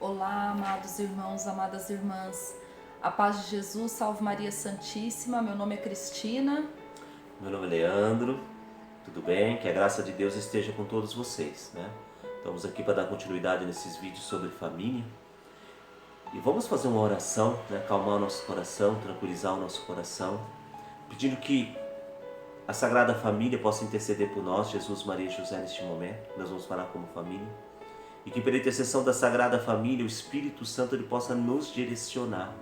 Olá, amados irmãos, amadas irmãs. A paz de Jesus, salve Maria Santíssima. Meu nome é Cristina. Meu nome é Leandro. Tudo bem? Que a graça de Deus esteja com todos vocês, né? Estamos aqui para dar continuidade nesses vídeos sobre família. E vamos fazer uma oração, né? Acalmar o nosso coração, tranquilizar o nosso coração, pedindo que a Sagrada Família possa interceder por nós, Jesus, Maria e José, neste momento. Nós vamos falar como família. E que pela intercessão da Sagrada Família, o Espírito Santo ele possa nos direcionar.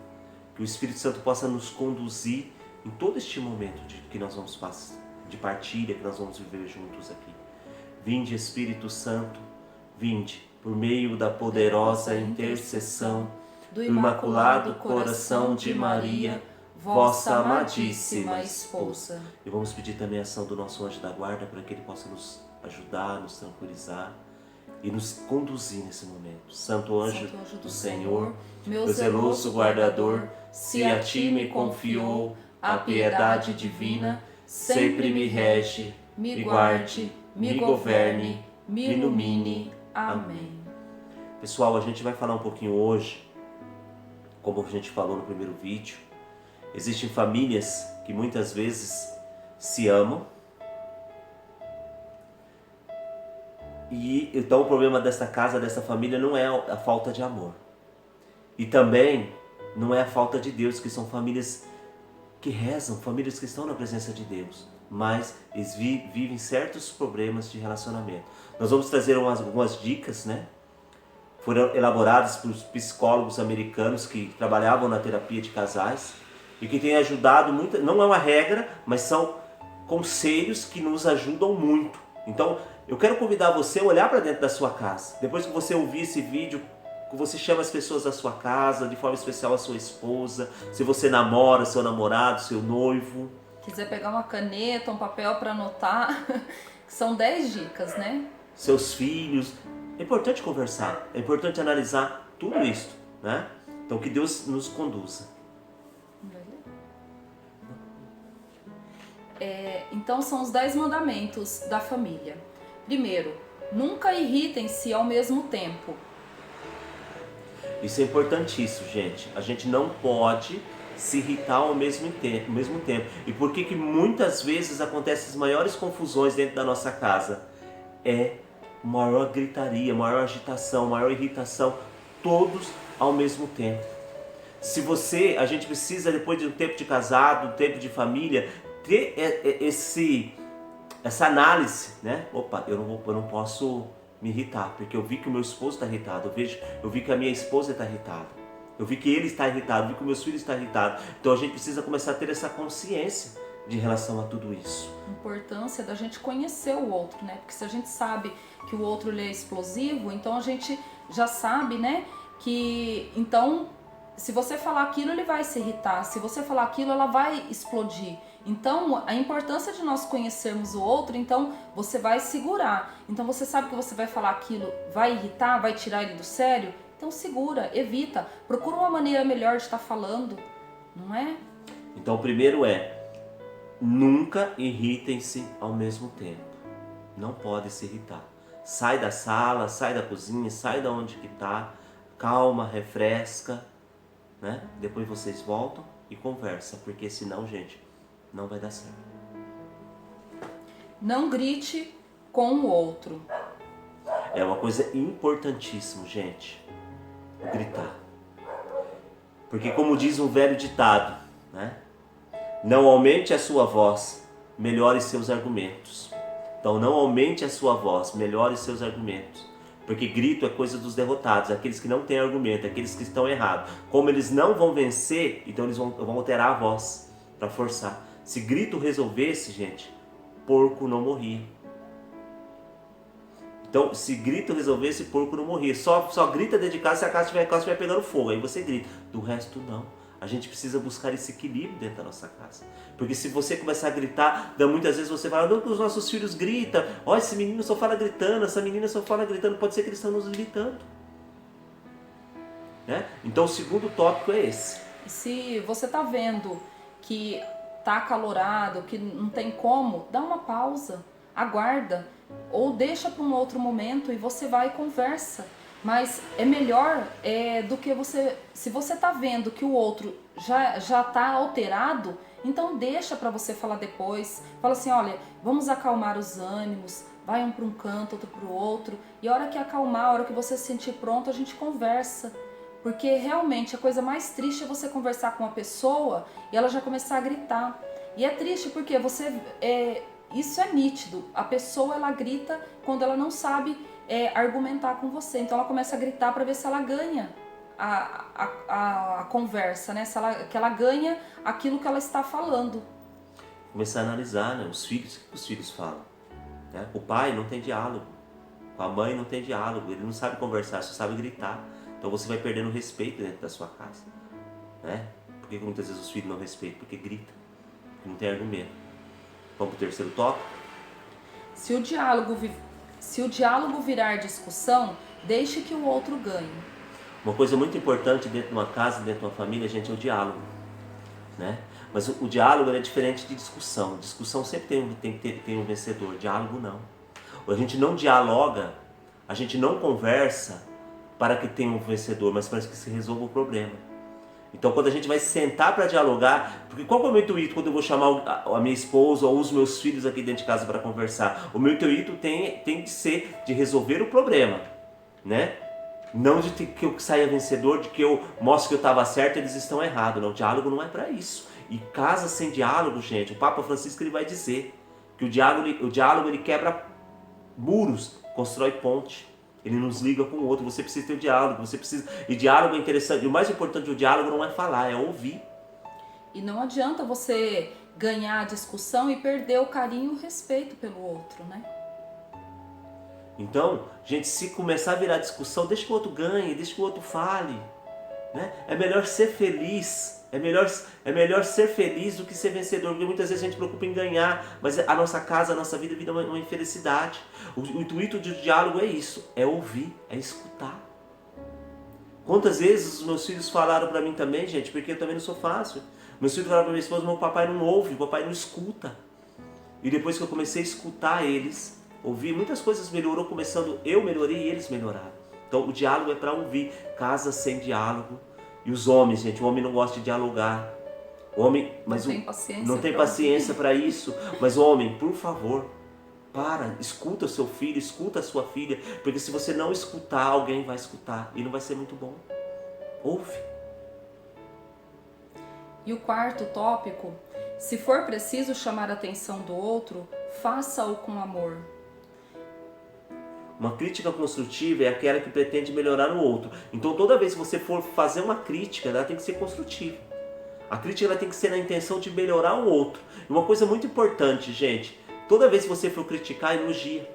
Que o Espírito Santo possa nos conduzir em todo este momento que nós vamos passar, de partilha, que nós vamos viver juntos aqui. Vinde, Espírito Santo, vinde, por meio da poderosa intercessão do Imaculado Coração de Maria, vossa amadíssima esposa. E vamos pedir também a ação do nosso anjo da guarda para que ele possa nos ajudar, nos tranquilizar e nos conduzir nesse momento. Santo anjo do Senhor, meu zeloso guardador, se a ti me confiou a piedade divina, sempre me rege, me guarde, me governe, me ilumine. Amém. Pessoal, a gente vai falar um pouquinho hoje, como a gente falou no primeiro vídeo, existem famílias que muitas vezes se amam, e então o problema dessa casa, dessa família não é a falta de amor. E também não é a falta de Deus, que são famílias que rezam, famílias que estão na presença de Deus, mas eles vivem certos problemas de relacionamento. Nós vamos trazer algumas dicas, né? Foram elaboradas por psicólogos americanos que trabalhavam na terapia de casais e que têm ajudado muito. Não é uma regra, mas são conselhos que nos ajudam muito. Então, eu quero convidar você a olhar para dentro da sua casa. Depois que você ouvir esse vídeo, você chama as pessoas da sua casa, de forma especial a sua esposa, se você namora, seu namorado, seu noivo. Quiser pegar uma caneta, um papel para anotar, são 10 dicas, né? Seus filhos. É importante conversar, é importante analisar tudo isso, né? Então que Deus nos conduza. Então são os 10 mandamentos da família. Primeiro, nunca irritem-se ao mesmo tempo. Isso é importantíssimo, gente. A gente não pode se irritar ao mesmo tempo. E por que muitas vezes acontecem as maiores confusões dentro da nossa casa? É maior gritaria, maior agitação, maior irritação, todos ao mesmo tempo. A gente precisa, depois de um tempo de casado, um tempo de família, ter essa análise, né? Opa, eu não posso me irritar, porque eu vi que o meu esposo está irritado, eu vi que a minha esposa está irritada, eu vi que ele está irritado, eu vi que meus filhos estão irritados. Então a gente precisa começar a ter essa consciência de relação a tudo isso. A importância da gente conhecer o outro, né? Porque se a gente sabe que o outro ele é explosivo, então a gente já sabe, né? Que então se você falar aquilo ele vai se irritar, se você falar aquilo ela vai explodir. Então, a importância de nós conhecermos o outro, então você vai segurar. Então você sabe que você vai falar aquilo, vai irritar, vai tirar ele do sério? Então segura, evita, procura uma maneira melhor de estar falando, não é? Então o primeiro nunca irritem-se ao mesmo tempo. Não pode se irritar. Sai da sala, sai da cozinha, sai da onde que está, calma, refresca, né? Depois vocês voltam e conversam, porque senão, gente, não vai dar certo. Não grite com o outro. É uma coisa importantíssima, gente. Gritar. Porque como diz um velho ditado, né? Não aumente a sua voz, melhore seus argumentos. Então não aumente a sua voz, melhore seus argumentos. Porque grito é coisa dos derrotados, aqueles que não têm argumento, aqueles que estão errados. Como eles não vão vencer, então eles vão alterar a voz para forçar. Se grito resolvesse, gente, porco não morria. Então, se grito resolvesse, porco não morria. Só grita dentro de casa se a casa estiver pegando fogo, aí você grita. Do resto, não. A gente precisa buscar esse equilíbrio dentro da nossa casa. Porque se você começar a gritar, muitas vezes você fala, não, que os nossos filhos gritam. Ó, esse menino só fala gritando, essa menina só fala gritando. Pode ser que eles estão nos gritando. Né? Então, o segundo tópico é esse. Se você está vendo que tá acalorado, que não tem como, dá uma pausa, aguarda ou deixa para um outro momento e você vai e conversa. Mas é melhor do que você... Se você tá vendo que o outro já tá alterado, então deixa para você falar depois. Fala assim, olha, vamos acalmar os ânimos, vai um para um canto, outro para o outro. E a hora que acalmar, a hora que você se sentir pronto, a gente conversa. Porque realmente a coisa mais triste é você conversar com uma pessoa e ela já começar a gritar. E é triste porque isso é nítido. A pessoa, ela grita quando ela não sabe argumentar com você. Então ela começa a gritar para ver se ela ganha a conversa, né? Que ela ganha aquilo que ela está falando. Começar a analisar, né? Os filhos falam. Né? O pai não tem diálogo. Com a mãe não tem diálogo. Ele não sabe conversar, só sabe gritar. Então você vai perdendo o respeito dentro da sua casa. Né? Por que muitas vezes os filhos não respeitam? Porque gritam. Porque não tem argumento. Vamos para o terceiro tópico? Se o diálogo virar discussão, deixe que o outro ganhe. Uma coisa muito importante dentro de uma casa, dentro de uma família, gente, é o diálogo. Né? Mas o diálogo é diferente de discussão. Discussão sempre tem um vencedor. Diálogo não. A gente não dialoga, a gente não conversa para que tenha um vencedor, mas para que se resolva o problema. Então quando a gente vai sentar para dialogar, porque qual é o meu intuito quando eu vou chamar a minha esposa ou os meus filhos aqui dentro de casa para conversar? O meu intuito tem que ser de resolver o problema, né? Não de que eu saia vencedor, de que eu mostre que eu estava certo e eles estão errados. Não, o diálogo não é para isso. E casa sem diálogo, gente, o Papa Francisco ele vai dizer que o diálogo ele quebra muros, constrói ponte. Ele nos liga com o outro. Você precisa ter o diálogo. E diálogo é interessante. E o mais importante do diálogo não é falar, é ouvir. E não adianta você ganhar a discussão e perder o carinho e o respeito pelo outro, né? Então, gente, se começar a virar discussão, deixa que o outro ganhe, deixa que o outro fale. Né? É melhor ser feliz. É melhor ser feliz do que ser vencedor, porque muitas vezes a gente se preocupa em ganhar, mas a nossa casa, a nossa vida vira uma infelicidade. O intuito do diálogo é isso, é ouvir, é escutar. Quantas vezes os meus filhos falaram para mim também, gente, porque eu também não sou fácil. Meus filhos falaram para minha esposa, meu papai não ouve, o papai não escuta. E depois que eu comecei a escutar eles, ouvir, muitas coisas melhorou, eu melhorei e eles melhoraram. Então o diálogo é para ouvir, casa sem diálogo. E os homens, gente, o homem não gosta de dialogar. O homem, mas não tem paciência para isso. Mas homem, por favor, escuta o seu filho, escuta a sua filha, porque se você não escutar, alguém vai escutar e não vai ser muito bom. Ouve. E o quarto tópico, se for preciso chamar a atenção do outro, faça-o com amor. Uma crítica construtiva é aquela que pretende melhorar o outro. Então toda vez que você for fazer uma crítica, ela tem que ser construtiva. A crítica ela tem que ser na intenção de melhorar o outro. E uma coisa muito importante, gente, toda vez que você for criticar, elogia.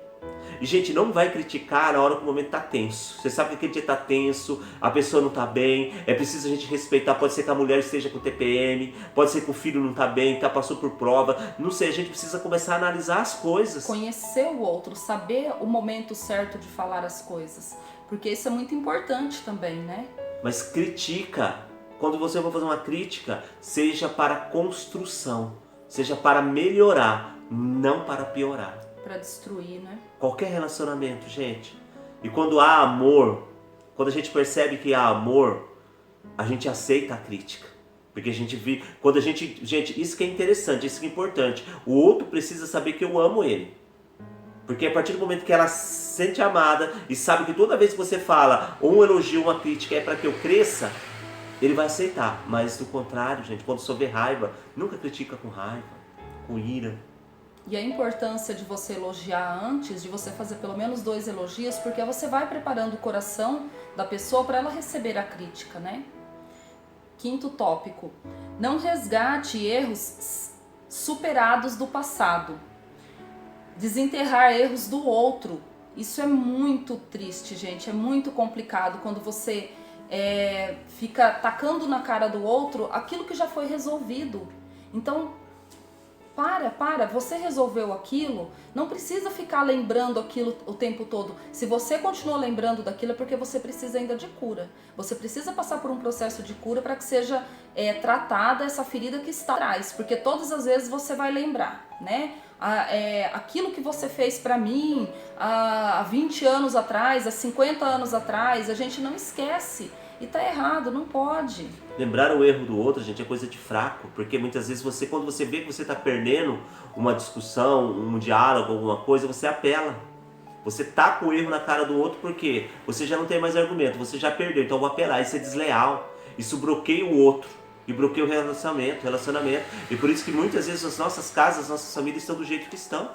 E gente, não vai criticar na hora que o momento está tenso. Você sabe que aquele dia está tenso, a pessoa não está bem, é preciso a gente respeitar. Pode ser que a mulher esteja com TPM, pode ser que o filho não está bem, que passou por prova. Não sei, a gente precisa começar a analisar as coisas. Conhecer o outro, saber o momento certo de falar as coisas. Porque isso é muito importante também, né? Mas critica. Quando você for fazer uma crítica, seja para construção, seja para melhorar, não para piorar. Para destruir, né? Qualquer relacionamento, gente. E quando há amor, quando a gente percebe que há amor, a gente aceita a crítica. Porque a gente vê, gente, isso que é interessante, isso que é importante. O outro precisa saber que eu amo ele. Porque a partir do momento que ela se sente amada e sabe que toda vez que você fala ou um elogio, uma crítica é para que eu cresça, ele vai aceitar. Mas do contrário, gente, quando souber raiva, nunca critica com raiva, com ira. E a importância de você elogiar antes, de você fazer pelo menos 2 elogios, porque você vai preparando o coração da pessoa para ela receber a crítica, né? Quinto tópico, não resgate erros superados do passado. Desenterrar erros do outro. Isso é muito triste, gente, é muito complicado quando você fica tacando na cara do outro aquilo que já foi resolvido. Então, você resolveu aquilo, não precisa ficar lembrando aquilo o tempo todo. Se você continua lembrando daquilo é porque você precisa ainda de cura. Você precisa passar por um processo de cura para que seja tratada essa ferida que está atrás, porque todas as vezes você vai lembrar, né? aquilo que você fez para mim há 20 anos atrás, há 50 anos atrás, a gente não esquece. E tá errado, não pode. Lembrar o erro do outro, gente, é coisa de fraco, porque muitas vezes quando você vê que você está perdendo uma discussão, um diálogo, alguma coisa, você apela. Você taca o erro na cara do outro porque você já não tem mais argumento, você já perdeu, então eu vou apelar. Isso é desleal, isso bloqueia o outro e bloqueia o relacionamento. E por isso que muitas vezes as nossas casas, as nossas famílias estão do jeito que estão.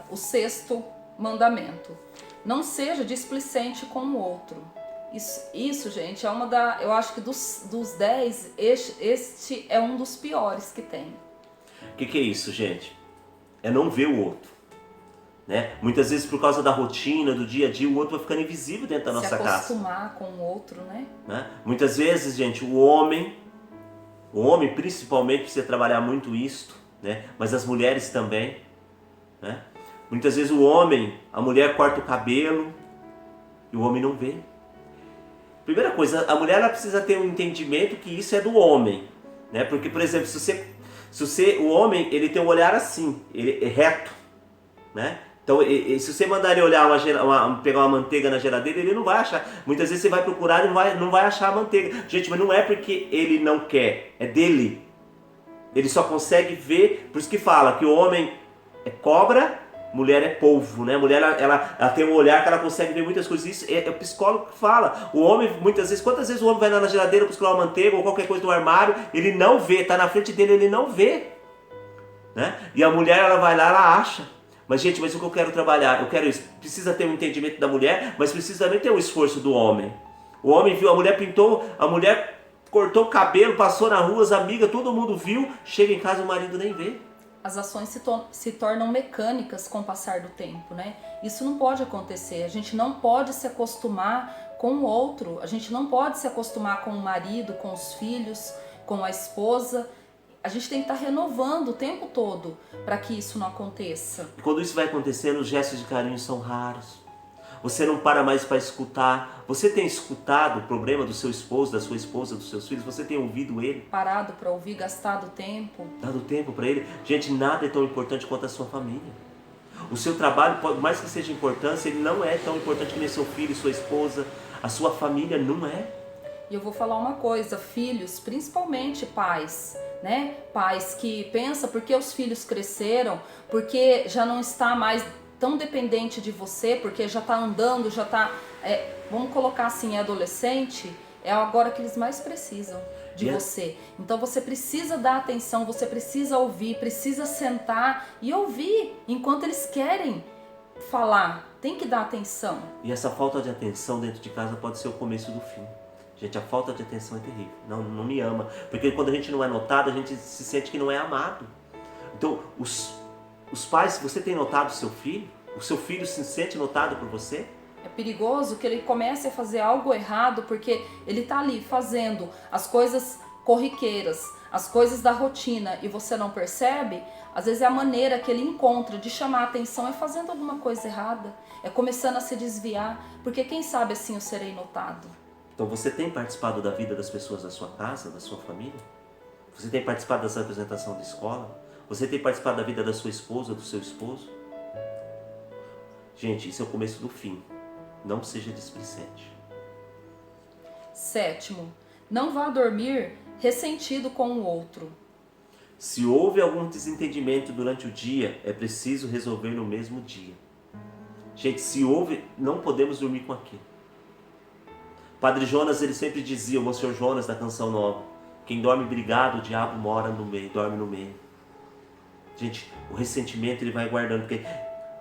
O 6º mandamento: não seja displicente com o outro. Isso, gente, eu acho que dos 10, este é um dos piores que tem. O que é isso, gente? É não ver o outro, né? Muitas vezes por causa da rotina, do dia a dia, o outro vai ficando invisível dentro da nossa casa. Se acostumar com o outro, né? Muitas vezes, gente, o homem principalmente precisa trabalhar muito isto, né? Mas as mulheres também, né? Muitas vezes a mulher corta o cabelo e o homem não vê. Primeira coisa, a mulher ela precisa ter um entendimento que isso é do homem, né? Porque, por exemplo, o homem ele tem um olhar assim, ele é reto, né? Então, se você mandar ele olhar pegar uma manteiga na geladeira, ele não vai achar. Muitas vezes você vai procurar e não vai achar a manteiga. Gente, mas não é porque ele não quer, é dele. Ele só consegue ver, por isso que fala que o homem é cobra, mulher é polvo, né? Mulher ela tem um olhar que ela consegue ver muitas coisas. Isso é o psicólogo que fala. O homem, muitas vezes, quantas vezes o homem vai lá na geladeira buscar uma manteiga ou qualquer coisa do armário, ele não vê, tá na frente dele, ele não vê, né? E a mulher, ela vai lá, ela acha. Mas, gente, mas o que eu quero trabalhar? Eu quero isso. Precisa ter um entendimento da mulher, mas precisa também ter um esforço do homem. O homem viu, a mulher pintou, a mulher cortou o cabelo, passou na rua, as amigas, todo mundo viu, chega em casa o marido nem vê. As ações se tornam mecânicas com o passar do tempo, né? Isso não pode acontecer. A gente não pode se acostumar com o outro. A gente não pode se acostumar com o marido, com os filhos, com a esposa. A gente tem que estar renovando o tempo todo para que isso não aconteça. E quando isso vai acontecendo, os gestos de carinho são raros. Você não para mais para escutar. Você tem escutado o problema do seu esposo, da sua esposa, dos seus filhos? Você tem ouvido ele? Parado para ouvir, gastado tempo. Dado tempo para ele? Gente, nada é tão importante quanto a sua família. O seu trabalho, por mais que seja importante, ele não é tão importante que nem seu filho, sua esposa. A sua família não é. E eu vou falar uma coisa, filhos, principalmente pais, né? Pais que pensam porque os filhos cresceram, porque já não está mais tão dependente de você, porque já está andando, já está, vamos colocar assim, adolescente, é agora que eles mais precisam de você. Então você precisa dar atenção, você precisa ouvir, precisa sentar e ouvir enquanto eles querem falar. Tem que dar atenção. E essa falta de atenção dentro de casa pode ser o começo do fim. Gente, a falta de atenção é terrível. Não me ama. Porque quando a gente não é notado, a gente se sente que não é amado. Então, os pais, se você tem notado o seu filho se sente notado por você? É perigoso que ele comece a fazer algo errado porque ele está ali fazendo as coisas corriqueiras, as coisas da rotina e você não percebe. Às vezes é a maneira que ele encontra de chamar a atenção é fazendo alguma coisa errada, é começando a se desviar, porque quem sabe assim eu serei notado. Então você tem participado da vida das pessoas da sua casa, da sua família? Você tem participado dessa apresentação da escola? Você tem participado da vida da sua esposa, do seu esposo? Gente, isso é o começo do fim. Não seja displicente. 7º, não vá dormir ressentido com o outro. Se houve algum desentendimento durante o dia, é preciso resolver no mesmo dia. Gente, se houve, não podemos dormir com aquilo. Padre Jonas, ele sempre dizia, o Monsenhor Jonas da Canção Nova, quem dorme brigado, o diabo mora no meio, dorme no meio. Gente, o ressentimento ele vai guardando, porque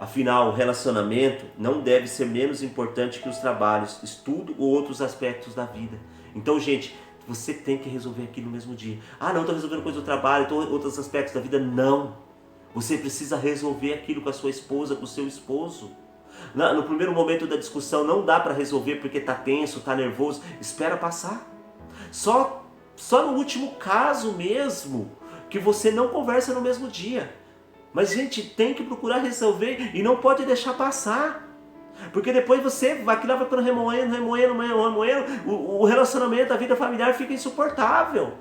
afinal o relacionamento não deve ser menos importante que os trabalhos, estudo ou outros aspectos da vida. Então, gente, você tem que resolver aquilo no mesmo dia. Ah, não, estou resolvendo coisa do trabalho, outros aspectos da vida. Não. Você precisa resolver aquilo com a sua esposa, com o seu esposo. No primeiro momento da discussão não dá para resolver porque está tenso, está nervoso. Espera passar. Só no último caso mesmo que você não conversa no mesmo dia. Mas, gente, tem que procurar resolver e não pode deixar passar. Porque depois aquilo vai ficando remoendo, o relacionamento, a vida familiar fica insuportável.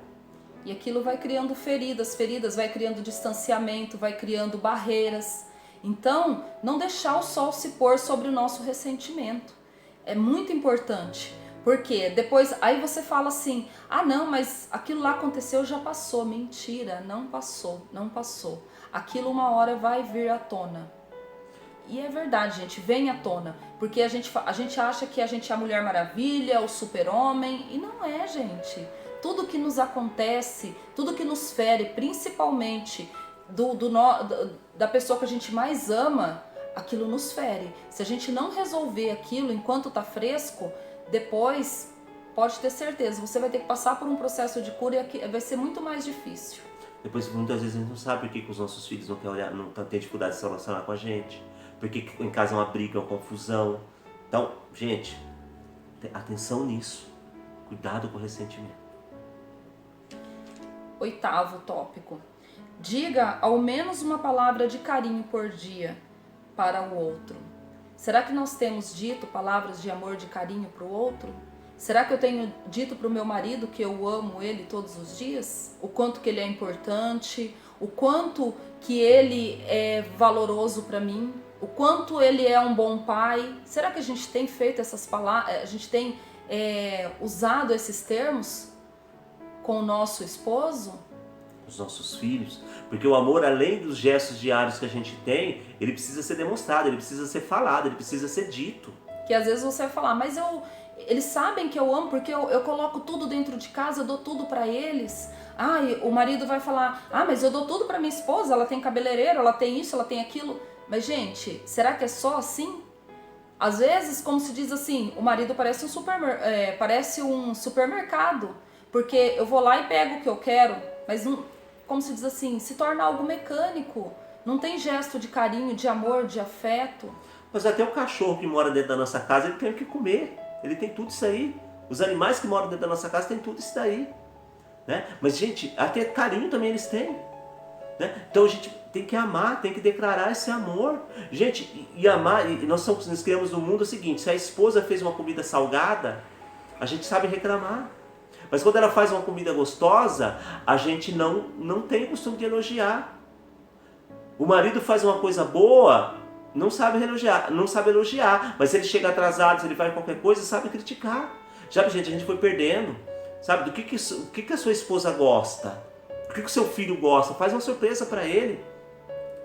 E aquilo vai criando feridas, vai criando distanciamento, vai criando barreiras. Então, não deixar o sol se pôr sobre o nosso ressentimento. É muito importante. Porque depois, aí você fala assim, ah não, mas aquilo lá aconteceu, já passou. Mentira, não passou, não passou. Aquilo uma hora vai vir à tona. E é verdade, gente, vem à tona. Porque a gente acha que a gente é a Mulher Maravilha, o super-homem, e não é, gente. Tudo que nos acontece, tudo que nos fere, principalmente da pessoa que a gente mais ama, aquilo nos fere. Se a gente não resolver aquilo enquanto tá fresco, depois, pode ter certeza, você vai ter que passar por um processo de cura e vai ser muito mais difícil. Depois, muitas vezes a gente não sabe por que os nossos filhos não querem olhar, não têm dificuldade de se relacionar com a gente, porque em casa é uma briga, uma confusão. Então, gente, atenção nisso. Cuidado com o ressentimento. 8º tópico. Diga ao menos uma palavra de carinho por dia para o outro. Será que nós temos dito palavras de amor, de carinho para o outro? Será que eu tenho dito para o meu marido que eu amo ele todos os dias? O quanto que ele é importante, o quanto que ele é valoroso para mim, o quanto ele é um bom pai. Será que a gente tem feito essas palavras, a gente tem usado esses termos com o nosso esposo? Os nossos filhos, porque o amor, além dos gestos diários que a gente tem, ele precisa ser demonstrado, ele precisa ser falado, ele precisa ser dito. Que às vezes você vai falar, mas eles sabem que eu amo porque eu coloco tudo dentro de casa, eu dou tudo pra eles. Ah, e o marido vai falar, ah, mas eu dou tudo pra minha esposa, ela tem cabeleireiro, ela tem isso, ela tem aquilo. Mas gente, será que é só assim? Às vezes, como se diz assim, o marido parece um supermercado, porque eu vou lá e pego o que eu quero, mas não, como se diz assim, se torna algo mecânico. Não tem gesto de carinho, de amor, de afeto. Mas até o cachorro que mora dentro da nossa casa, ele tem o que comer. Ele tem tudo isso aí. Os animais que moram dentro da nossa casa têm tudo isso daí. Né? Mas, gente, até carinho também eles têm. Né? Então a gente tem que amar, tem que declarar esse amor. Gente, e amar, e nós criamos no mundo o seguinte, se a esposa fez uma comida salgada, a gente sabe reclamar. Mas quando ela faz uma comida gostosa, a gente não tem o costume de elogiar. O marido faz uma coisa boa, não sabe elogiar, mas se ele chega atrasado, se ele faz qualquer coisa, sabe criticar. Sabe, gente, a gente foi perdendo. Sabe, do que a sua esposa gosta? Do que o seu filho gosta? Faz uma surpresa para ele.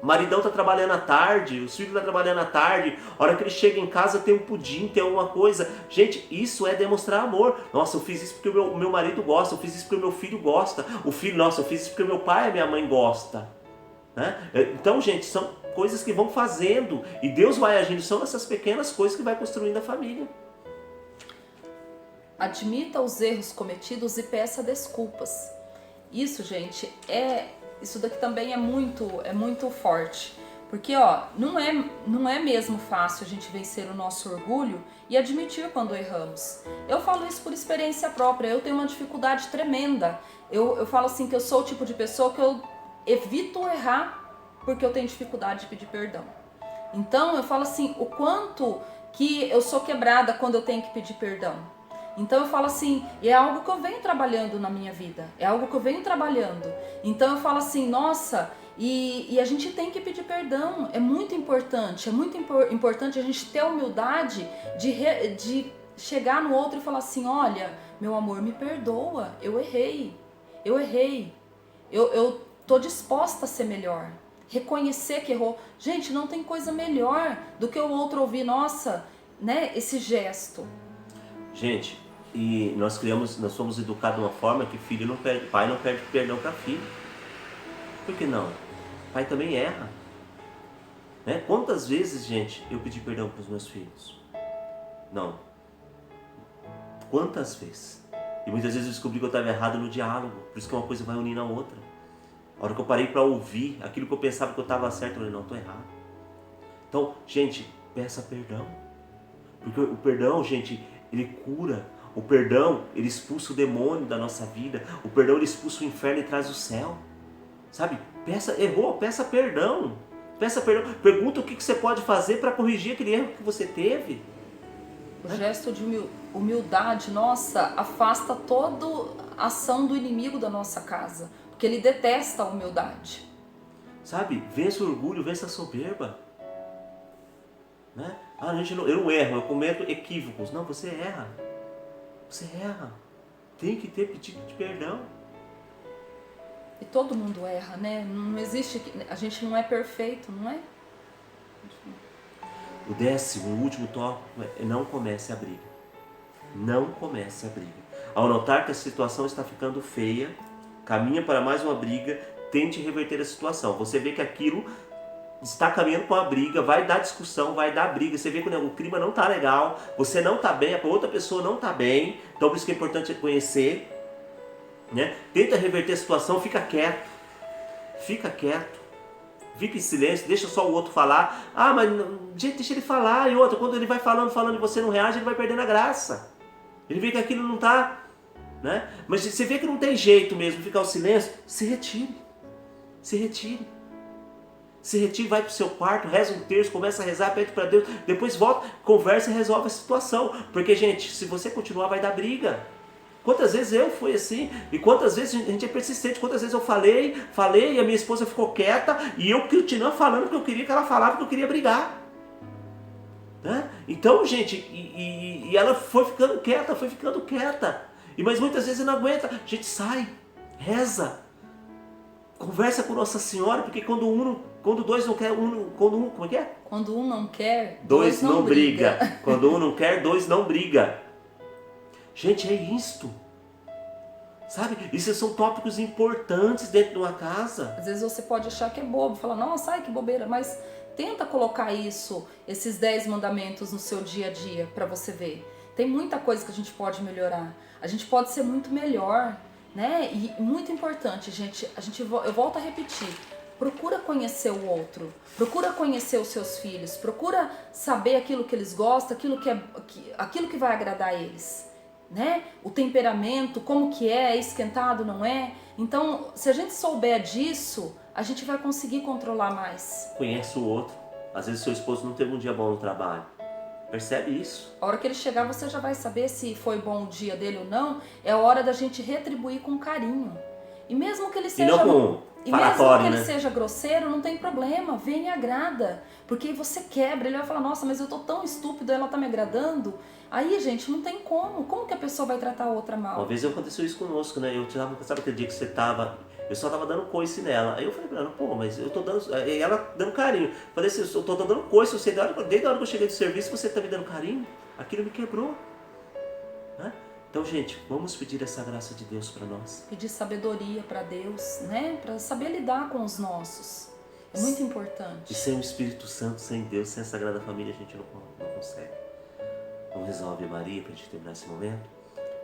O maridão tá trabalhando à tarde, os filhos estão trabalhando à tarde, a hora que ele chega em casa tem um pudim, tem alguma coisa. Gente, isso é demonstrar amor. Nossa, eu fiz isso porque o meu marido gosta, eu fiz isso porque o meu filho gosta. O filho, nossa, eu fiz isso porque o meu pai e minha mãe gostam. Né? Então, gente, são coisas que vão fazendo e Deus vai agindo. São essas pequenas coisas que vai construindo a família. Admita os erros cometidos e peça desculpas. Isso, gente, isso daqui também é muito forte. Porque, ó, não é mesmo fácil a gente vencer o nosso orgulho e admitir quando erramos. Eu falo isso por experiência própria, eu tenho uma dificuldade tremenda. Eu falo assim que eu sou o tipo de pessoa que eu evito errar porque eu tenho dificuldade de pedir perdão. Então, eu falo assim, o quanto que eu sou quebrada quando eu tenho que pedir perdão. Então eu falo assim, e é algo que eu venho trabalhando na minha vida, é algo que eu venho trabalhando. Então eu falo assim, nossa, e a gente tem que pedir perdão, é muito importante a gente ter a humildade de chegar no outro e falar assim, olha, meu amor, me perdoa, eu errei, eu tô disposta a ser melhor, reconhecer que errou. Gente, não tem coisa melhor do que o outro ouvir, nossa, né, esse gesto. Gente, e nós fomos educados de uma forma que pai não pede perdão para filho. Por que não? Pai também erra. Né? Quantas vezes, gente, eu pedi perdão para os meus filhos? Não. Quantas vezes? E muitas vezes eu descobri que eu estava errado no diálogo. Por isso que uma coisa vai unindo a outra. A hora que eu parei para ouvir aquilo que eu pensava que eu estava certo, eu falei, não, estou errado. Então, gente, peça perdão. Porque o perdão, gente, ele cura. O perdão, ele expulsa o demônio da nossa vida. O perdão, ele expulsa o inferno e traz o céu. Sabe? Errou, peça perdão. Peça perdão. Pergunta o que você pode fazer para corrigir aquele erro que você teve. O gesto de humildade, nossa, afasta toda a ação do inimigo da nossa casa, porque ele detesta a humildade. Sabe, vence o orgulho, vence a soberba. Né? Eu não erro, eu cometo equívocos. Não, você erra. Você erra. Tem que ter pedido de perdão. E todo mundo erra, né? Não existe, a gente não é perfeito, não é? O 10º, o último tópico é não comece a briga. Não comece a briga. Ao notar que a situação está ficando feia, caminha para mais uma briga, tente reverter a situação. Você vê que aquilo está caminhando para uma briga, vai dar discussão, vai dar briga. Você vê que o clima não está legal, você não está bem, a outra pessoa não está bem. Então por isso que é importante conhecer. Né? Tenta reverter a situação, fica quieto. Fica quieto. Fica em silêncio, deixa só o outro falar. Ah, mas gente, deixa ele falar. E outra, quando ele vai falando e você não reage, ele vai perdendo a graça. Ele vê que aquilo não está, né? Mas você vê que não tem jeito mesmo ficar o silêncio, se retire. Se retire. Se retire, vai para o seu quarto, reza um terço, começa a rezar, pede para Deus, depois volta, conversa e resolve a situação. Porque, gente, se você continuar, vai dar briga. Quantas vezes eu fui assim, e quantas vezes a gente é persistente, quantas vezes eu falei, e a minha esposa ficou quieta, e eu continuo falando que eu queria que ela falasse, que eu queria brigar. Né? Então, gente, e ela foi ficando quieta, mas muitas vezes não aguenta. A gente sai, reza, conversa com Nossa Senhora, porque quando dois não quer, como é que é? Quando um não quer, dois não briga. Quando um não quer, dois não briga. Gente, é isto. Sabe? Isso são tópicos importantes dentro de uma casa. Às vezes você pode achar que é bobo, falar, nossa, ai que bobeira, mas tenta colocar esses 10 mandamentos no seu dia a dia para você ver. Tem muita coisa que a gente pode melhorar. A gente pode ser muito melhor, né? E muito importante, gente, eu volto a repetir. Procura conhecer o outro, procura conhecer os seus filhos, procura saber aquilo que eles gostam, aquilo que vai agradar a eles. Né? O temperamento, como que é esquentado, não é? Então, se a gente souber disso, a gente vai conseguir controlar mais. Conhece o outro. Às vezes seu esposo não teve um dia bom no trabalho. Percebe isso? A hora que ele chegar, você já vai saber se foi bom o dia dele ou não. É a hora da gente retribuir com carinho. E mesmo que ele seja... seja grosseiro, não tem problema, vem e agrada. Porque você quebra, ele vai falar, nossa, mas eu tô tão estúpido, ela tá me agradando. Aí, gente, não tem como. Como que a pessoa vai tratar a outra mal? Uma vez aconteceu isso conosco, né? Sabe aquele dia que você tava... Eu só tava dando coice nela. Aí eu falei pra ela, pô, mas eu tô dando... E ela dando carinho. Falei assim, eu tô dando coice, desde a hora que eu cheguei do serviço, você tá me dando carinho? Aquilo me quebrou. Né? Então, gente, vamos pedir essa graça de Deus para nós. Pedir sabedoria para Deus, né? Para saber lidar com os nossos. É muito importante. E sem o Espírito Santo, sem Deus, sem a Sagrada Família, a gente não consegue. Vamos rezar uma Ave Maria para a gente terminar esse momento.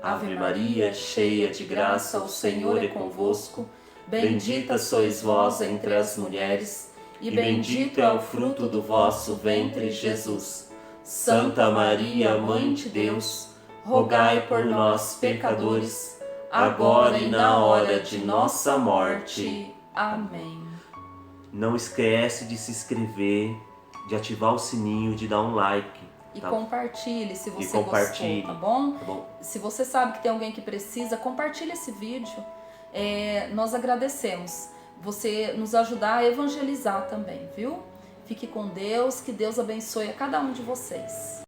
Ave Maria, cheia de graça, o Senhor é convosco. Bendita sois vós entre as mulheres, e bendito é o fruto do vosso ventre, Jesus. Santa Maria, Mãe de Deus, rogai por nós, pecadores, agora e na hora de nossa morte. Amém. Não esquece de se inscrever, de ativar o sininho, de dar um like. E compartilhe se você gostou, tá bom? Tá bom? Se você sabe que tem alguém que precisa, compartilhe esse vídeo. Nós agradecemos você nos ajudar a evangelizar também, viu? Fique com Deus, que Deus abençoe a cada um de vocês.